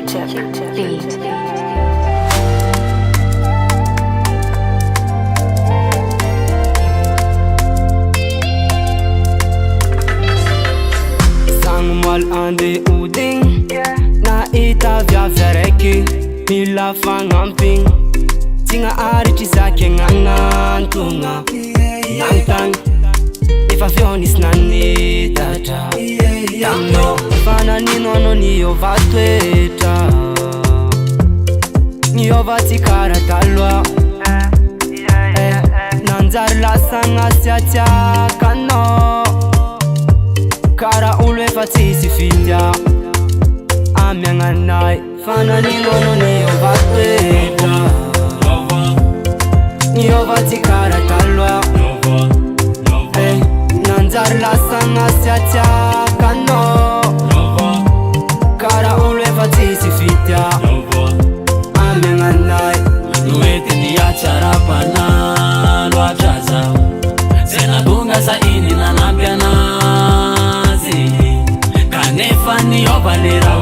Q-Tip beat. Mal ande uding na ita vya reki mila fangamping tinga ari chizake ngangantunga nantang ifa fionis nani tata tamno fana ninono niyo vatweta niyo vatikara talwa nanzar la sanga siatia kano kara ulwe fatisi fitya amyanganai fana ninono niyo vatweta niyo vatikara talwa nanzar la sanga siatia kano kara ulwe fatisi fitya amyanganai nuwete ndiyacharapana lwachaza sena dunga saini nanapyana kanefani yobalera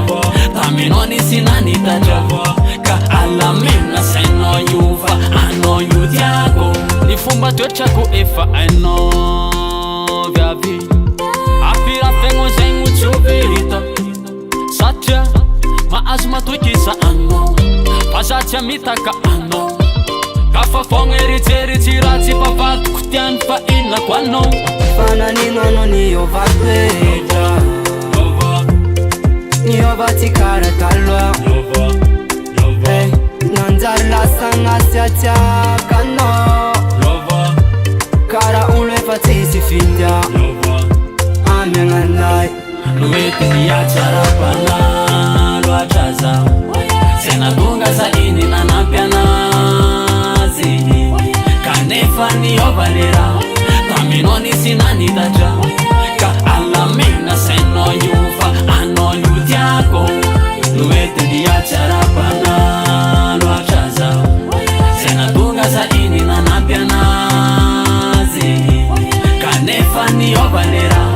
taminoni sinanitaja ka alamina seno yuva ano yudyako nifumba twechako efa ano vyavi apira fengo zengu chuvita satya maazma tukisa ano pasatya mitaka ano kafa fongeriteri tirati pavatu kutyan fa ina kwano fana ninono niyo vatweta niyo vatikara talwa nanzar la sanga siatia kano kara ulwe fatisi fitya amyanganai nuwete ndiyacharapana lwachaza sena dunga saini nanapyana zini kanefani yobalera taminoni sinanitaja ka alamina seno yuva ano yudyako nuwete ndiyacharapana lwachaza sena dunga saini nanapyana zini kanefani yobalera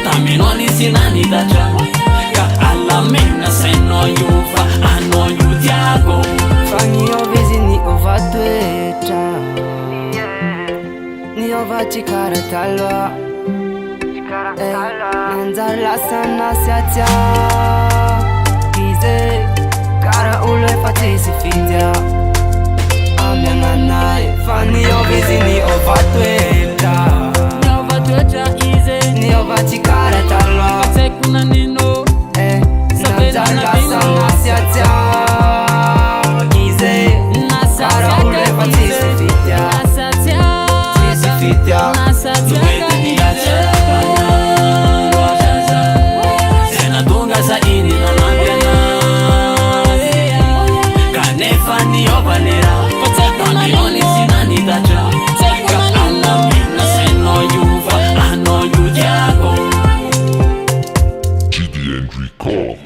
taminoni sinanitaja ka alamina seno yuva ano yudyako fangiyo vizi niyo vatweta niyo vatikara talwa nanzar la sana siatia kize kara ulwe fatisi fitya amyanganai fangiyo vizi niyo vatweta niyo vatikara talwa nanzar la sana siatia kize kara ulwe fatisi fitya nuwete ndiyacharapana lwachaza sena dunga saini nanapyana kanefani yobalera taminoni sinanitaja ka alamina seno yuva ano yudyako GD and Record.